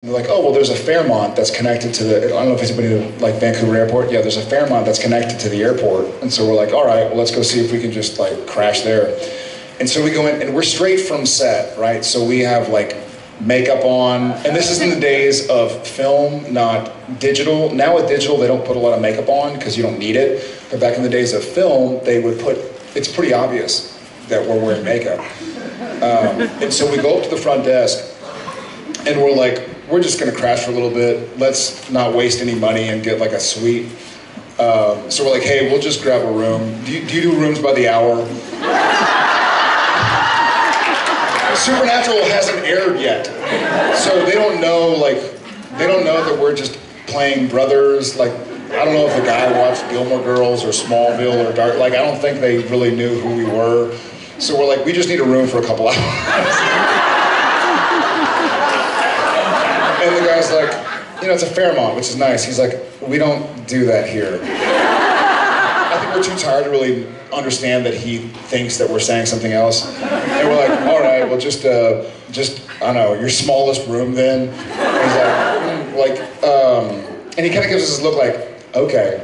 They're like, oh, well, there's a Fairmont that's connected to the, I don't know if anybody been to like Vancouver Airport. Yeah, there's a Fairmont that's connected to the airport. And so we're like, all right, well, let's go see if we can just like crash there. And so we go in, and we're straight from set, right? So we have like makeup on, and this is in the days of film, not digital. Now with digital, they don't put a lot of makeup on because you don't need it. But back in the days of film, they would put, it's pretty obvious that we're wearing makeup. And so we go up to the front desk, and we're like, we're just gonna crash for a little bit. Let's not waste any money and get like a suite. So we're like, hey, we'll just grab a room. Do you do rooms by the hour? Supernatural hasn't aired yet. So they don't know, like, they don't know that we're just playing brothers. Like, I don't know if the guy watched Gilmore Girls or Smallville or Dark, like, I don't think they really knew who we were. So we're like, we just need a room for a couple hours. And the guy's like, you know, it's a Fairmont, which is nice. He's like, we don't do that here. I think we're too tired to really understand that he thinks that we're saying something else. And we're like, all right, well, just I don't know, your smallest room then? And he's like, and he kind of gives us this look like, okay.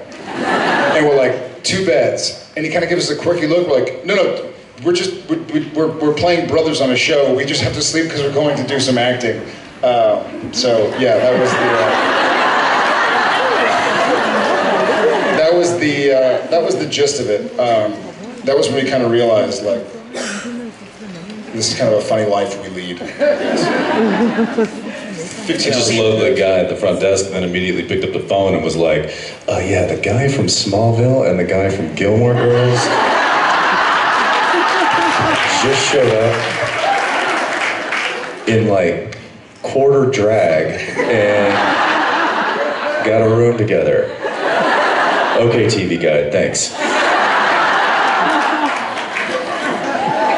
And we're like, 2 beds. And he kind of gives us a quirky look, we're like, no, we're playing brothers on a show. We just have to sleep because we're going to do some acting. So yeah, that was the gist of it. That was when we kind of realized, like, this is kind of a funny life we lead. I just love the guy at the front desk, and then immediately picked up the phone and was like, yeah, the guy from Smallville and the guy from Gilmore Girls just showed up in like quarter drag and got a room together. Okay, TV guide, thanks.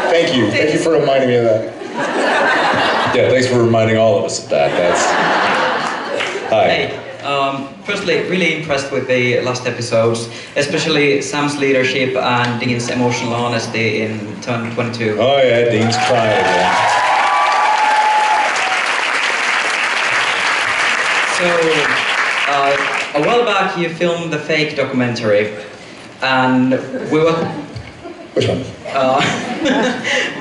Thank you. Thank you for reminding me of that. Yeah, thanks for reminding all of us of that. That's... Hi. Hey, firstly, really impressed with the last episodes, especially Sam's leadership and Dean's emotional honesty in turn 22. Oh yeah, Dean's crying again. So, a while back you filmed the fake documentary, and we were... Which one?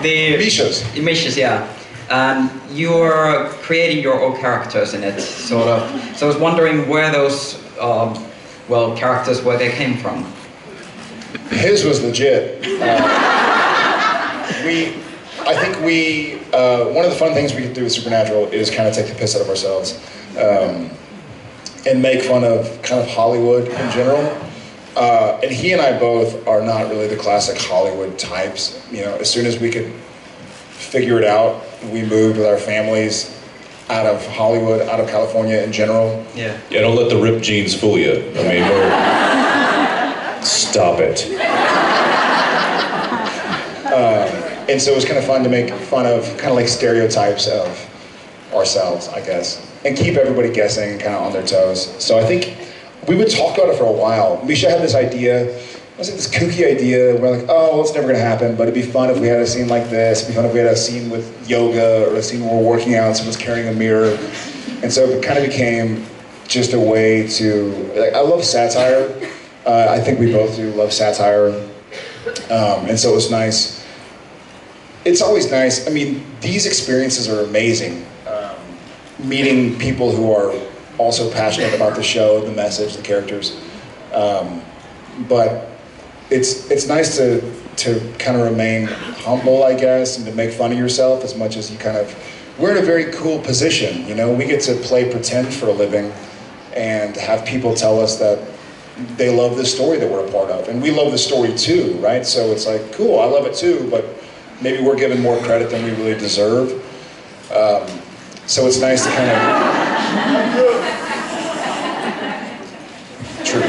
The... Misha's, yeah. And you're creating your own characters in it, sort of. So I was wondering where those, well, characters, where they came from. His was legit. I think one of the fun things we can do with Supernatural is kind of take the piss out of ourselves and make fun of kind of Hollywood in general. And he and I both are not really the classic Hollywood types. You know, as soon as we could figure it out, we moved with our families out of Hollywood, out of California in general. Yeah. Yeah, don't let the ripped jeans fool you. I mean, stop it. And so it was kind of fun to make fun of kind of like stereotypes of ourselves, I guess, and keep everybody guessing, kind of on their toes. So I think we would talk about it for a while. Misha had this idea. Was it this kooky idea? We're like, oh, well, it's never gonna happen, but it'd be fun if we had a scene like this. It'd be fun if we had a scene with yoga, or a scene where we're working out and someone's carrying a mirror. And so it kind of became just a way to, like, I love satire. I think we both do love satire. And so it was nice. It's always nice. I mean, these experiences are amazing. Meeting people who are also passionate about the show, the message, the characters. But it's nice to kind of remain humble, I guess, and to make fun of yourself as much as you kind of... We're in a very cool position, you know? We get to play pretend for a living and have people tell us that they love the story that we're a part of. And we love the story too, right? So it's like, cool, I love it too, but maybe we're given more credit than we really deserve. So it's nice to kind of... True.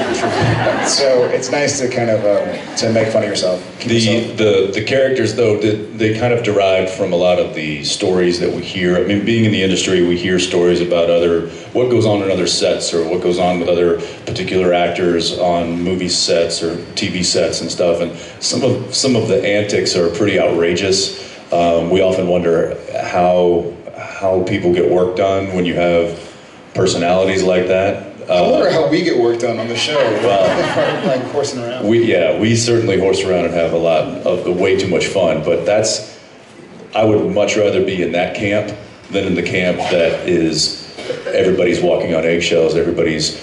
So it's nice to kind of to make fun of yourself. The characters, though, they kind of derived from a lot of the stories that we hear. I mean, being in the industry, we hear stories about what goes on in other sets, or what goes on with other particular actors on movie sets or TV sets and stuff. And some of the antics are pretty outrageous. We often wonder how people get work done when you have personalities like that. I wonder how we get work done on the show. Well, like horsing around. We certainly horse around and have a lot of way too much fun, but I would much rather be in that camp than in the camp that is everybody's walking on eggshells, everybody's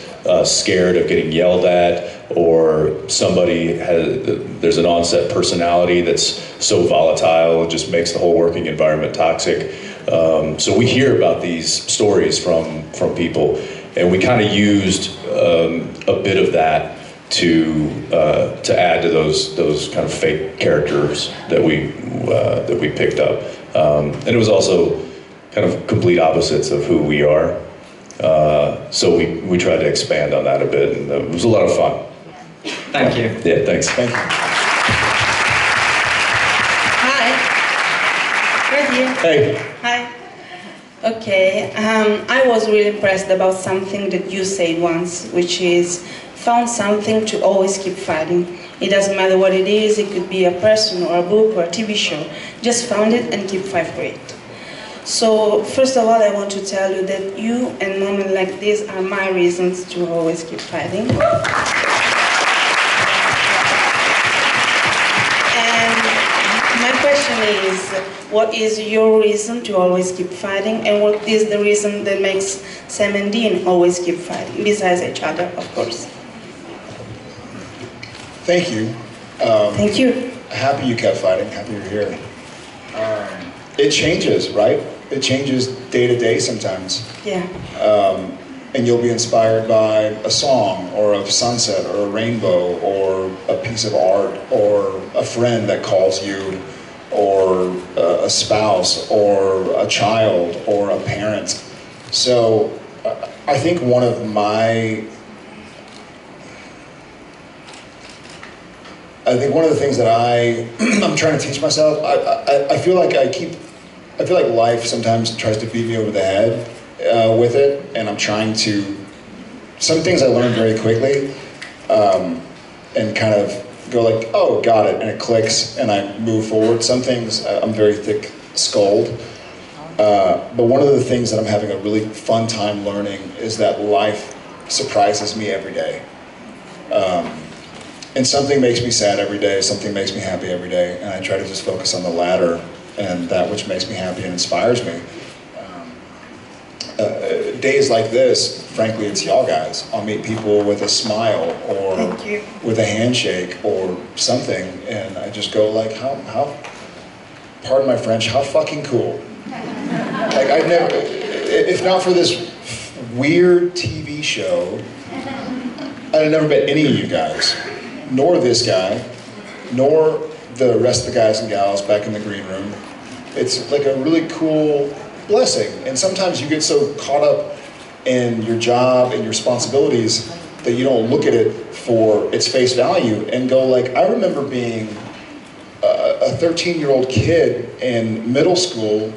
scared of getting yelled at, or there's an onset personality that's so volatile, it just makes the whole working environment toxic. So we hear about these stories from people, and we kind of used a bit of that to add to those kind of fake characters that we picked up, and it was also kind of complete opposites of who we are. So we tried to expand on that a bit, and it was a lot of fun. Thank you. Yeah, thanks. Thank you. Hi. Right here. Hey. Hi. Okay. I was really impressed about something that you said once, which is found something to always keep fighting. It doesn't matter what it is. It could be a person or a book or a TV show. Just found it and keep fighting for it. So, first of all, I want to tell you that you and moments like this are my reasons to always keep fighting. And my question is, what is your reason to always keep fighting, and what is the reason that makes Sam and Dean always keep fighting, besides each other, of course? Thank you. Thank you. Happy you kept fighting. Happy you're here. It changes, right? It changes day to day sometimes. Yeah. And you'll be inspired by a song, or a sunset, or a rainbow, or a piece of art, or a friend that calls you, or a spouse, or a child, or a parent. So I think one of the things that I'm trying to teach myself, I feel like life sometimes tries to beat me over the head with it, and I'm trying to, some things I learn very quickly, and kind of go like, oh, got it, and it clicks, and I move forward. Some things, I'm very thick-skulled, but one of the things that I'm having a really fun time learning is that life surprises me every day. And something makes me sad every day, something makes me happy every day, and I try to just focus on the latter and that which makes me happy and inspires me. Days like this, frankly, it's y'all guys. I'll meet people with a smile or with a handshake or something, and I just go like, how, pardon my French, how fucking cool. Like, I've never, if not for this weird TV show, I'd have never met any of you guys, nor this guy, nor the rest of the guys and gals back in the green room. It's like a really cool blessing. And sometimes you get so caught up in your job and your responsibilities that you don't look at it for its face value and go like, I remember being a 13-year-old kid in middle school,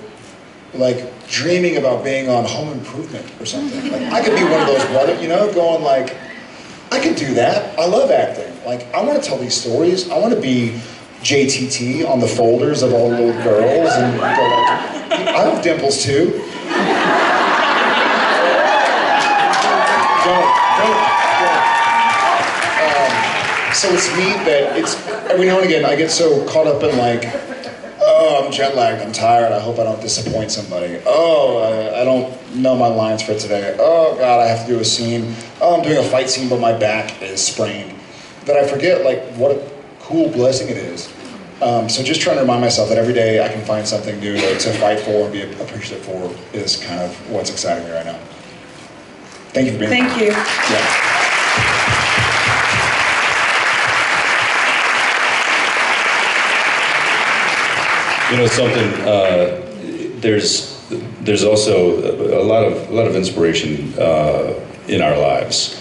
like dreaming about being on Home Improvement or something. Like, I could be one of those brothers, you know, going like, I could do that. I love acting. Like, I want to tell these stories. I want to be JTT on the folders of all the little girls and go like, I have dimples too. Don't. So it's neat that every now and again I get so caught up in like, oh, I'm jet lagged, I'm tired, I hope I don't disappoint somebody. Oh, I don't know my lines for today. Oh God, I have to do a scene. Oh, I'm doing a fight scene but my back is sprained. That I forget like what a cool blessing it is. So just trying to remind myself that every day I can find something new to fight for and be appreciative for is kind of what's exciting me right now. Thank you for being here. Thank you. Yeah. You know something. There's also a lot of inspiration in our lives.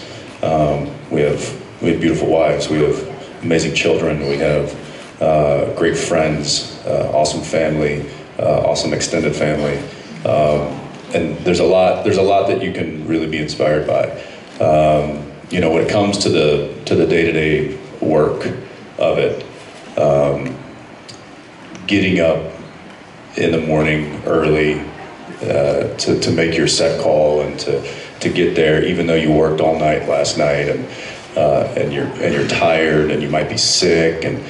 We have beautiful wives. We have amazing children. We have great friends, awesome family, awesome extended family, and there's a lot that you can really be inspired by. You know, when it comes to the day-to-day work of it, getting up in the morning early to make your set call and to to get there, even though you worked all night last night, and you're tired, and you might be sick, and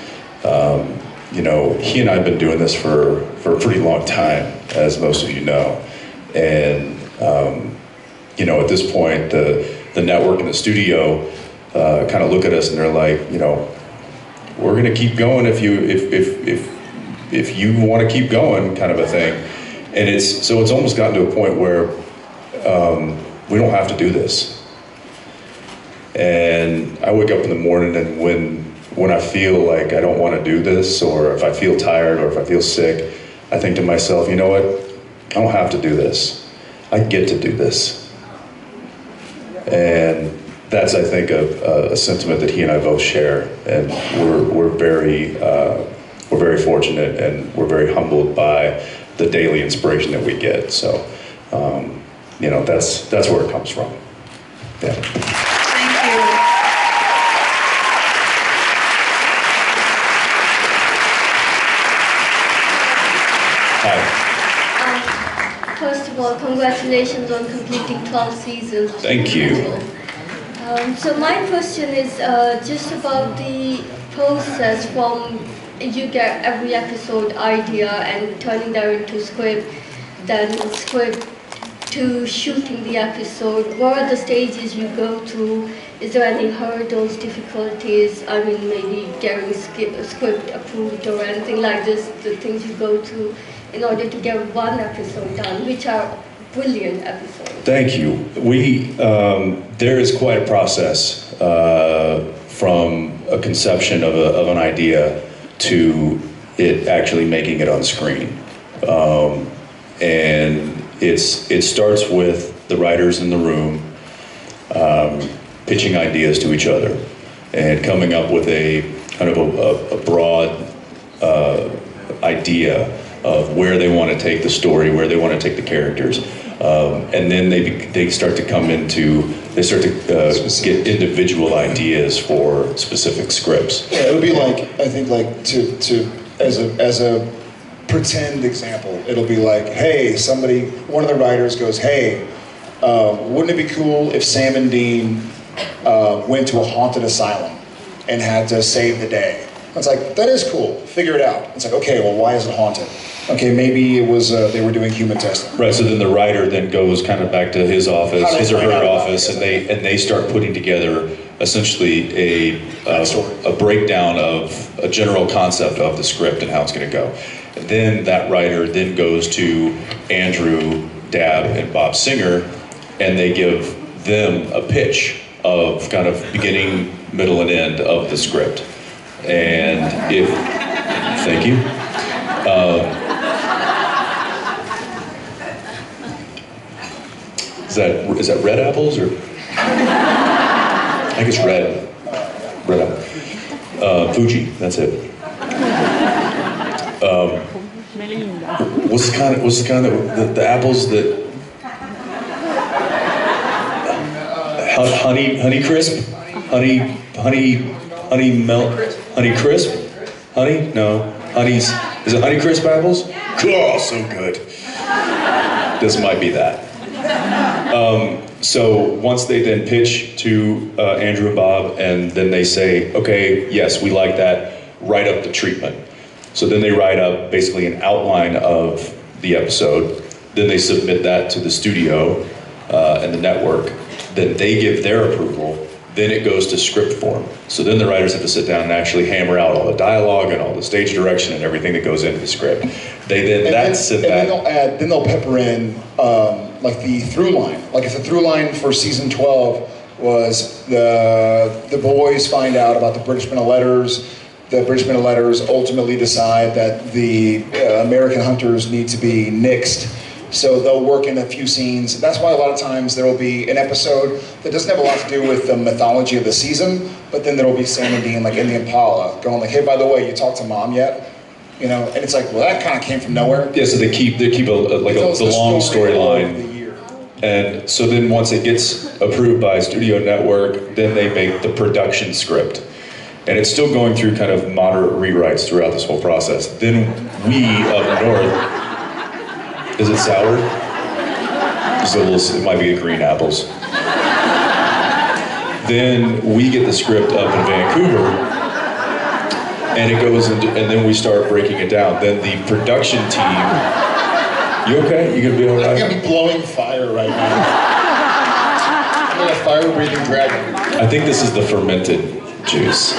you know, he and I have been doing this for a pretty long time, as most of you know, and you know, at this point, the network and the studio kind of look at us and they're like, you know, we're gonna keep going if you want to keep going, kind of a thing. And it's almost gotten to a point where we don't have to do this. And I wake up in the morning, and when I feel like I don't want to do this, or if I feel tired, or if I feel sick, I think to myself, you know what? I don't have to do this. I get to do this. And that's, I think, a sentiment that he and I both share, and we're very fortunate, and we're very humbled by the daily inspiration that we get. So, you know, that's where it comes from. Yeah. Thank you. Hi. First of all, congratulations on completing 12 seasons. Thank you. So my question is just about the process from you get every episode idea and turning that into script, then script to shooting the episode. What are the stages you go through? Is there any hurdles, difficulties? I mean, maybe getting script approved or anything like this, the things you go through in order to get one episode done, which are brilliant episodes. Thank you. There is quite a process from a conception of an idea to it actually making it on screen. And it starts with the writers in the room pitching ideas to each other and coming up with a kind of a broad idea of where they want to take the story, where they want to take the characters. And then they start to get individual ideas for specific scripts. Yeah, it would be like, I think, like as a pretend example, it'll be like, hey, one of the writers goes, hey, wouldn't it be cool if Sam and Dean went to a haunted asylum and had to save the day? It's like, that is cool, figure it out. It's like, okay, well, why is it haunted? Okay, maybe it was, they were doing human testing. Right, so then the writer then goes kind of back to his office, his or her office, and they start putting together essentially a breakdown of a general concept of the script and how it's going to go. And then that writer then goes to Andrew, Dab, and Bob Singer, and they give them a pitch of kind of beginning, middle, and end of the script. And thank you. Is that red apples, or? I think it's red apple. Fuji, that's it. What's the kind of the apples that? Honey crisp? Honey melt? Honey crisp? Honey? No. Is it Honey Crisp apples? Oh, so good. This might be that. So once they then pitch to Andrew and Bob, and then they say, okay, yes, we like that, write up the treatment. So then they write up basically an outline of the episode, then they submit that to the studio and the network, then they give their approval, then it goes to script form. So then the writers have to sit down and actually hammer out all the dialogue and all the stage direction and everything that goes into the script. Then they'll pepper in like the through line. Like if the through line for season 12 was the boys find out about the British Men of Letters, the British Men of Letters ultimately decide that the American hunters need to be nixed. So they'll work in a few scenes. That's why a lot of times there will be an episode that doesn't have a lot to do with the mythology of the season, but then there will be Sam and Dean like in the Impala going like, hey, by the way, you talked to Mom yet? You know, and it's like, well, that kind of came from nowhere. Yeah, so they keep the long storyline. And so then once it gets approved by Studio Network, then they make the production script. And it's still going through kind of moderate rewrites throughout this whole process. Then we up north, is it sour? it might be green apples. Then we get the script up in Vancouver, and it goes into, and then we start breaking it down. Then the production team, you okay? You gonna be all I right? think I'm blowing fire right now. I'm like a fire-breathing dragon. I think this is the fermented juice.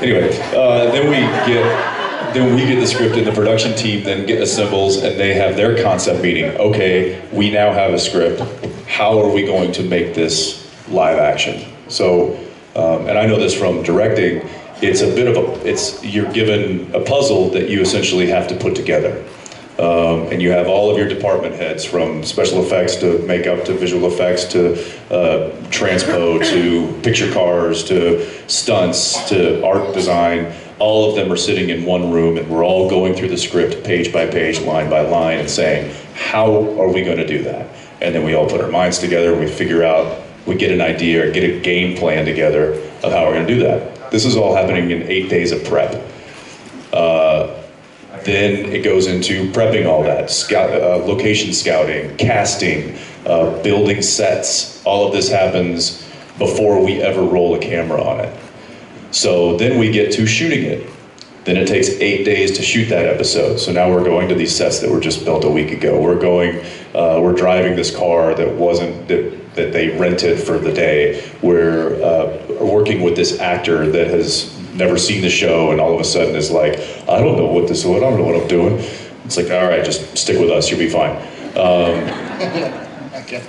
Anyway, then we get the script, and the production team then assembles, and they have their concept meeting. Okay, we now have a script. How are we going to make this live action? So, and I know this from directing. It's a bit of you're given a puzzle that you essentially have to put together. And you have all of your department heads, from special effects to makeup to visual effects to transpo to picture cars to stunts to art design. All of them are sitting in one room, and we're all going through the script page by page, line by line, and saying, how are we going to do that? And then we all put our minds together, we figure out, we get an idea, or get a game plan together of how we're going to do that. This is all happening in 8 days of prep. Then it goes into prepping all that, location scouting, casting, building sets. All of this happens before we ever roll a camera on it. So then we get to shooting it. Then it takes 8 days to shoot that episode. So now we're going to these sets that were just built a week ago. We're driving this car that they rented for the day. We're working with this actor that has never seen the show, and all of a sudden is like, I don't know what I'm doing. It's like, all right, just stick with us, you'll be fine. Okay.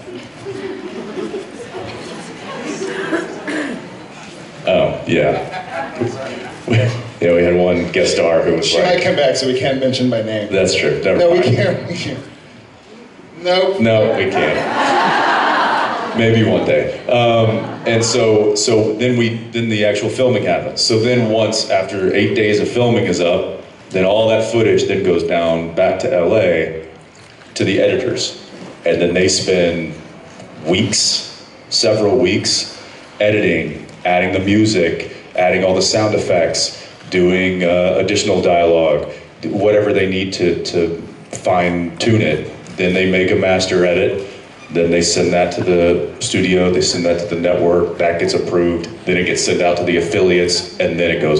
Oh, yeah. Yeah, we had one guest star who was She might come back, so we can't mention my name. That's true, never No, we mind. can't. Nope. No, we can't. Maybe one day. And so then the actual filming happens. So then once, after 8 days of filming is up, then all that footage then goes down back to LA to the editors. And then they spend several weeks, editing, adding the music, adding all the sound effects, doing additional dialogue, whatever they need to fine tune it. Then they make a master edit. Then they send that to the studio, they send that to the network, that gets approved, then it gets sent out to the affiliates, and then it goes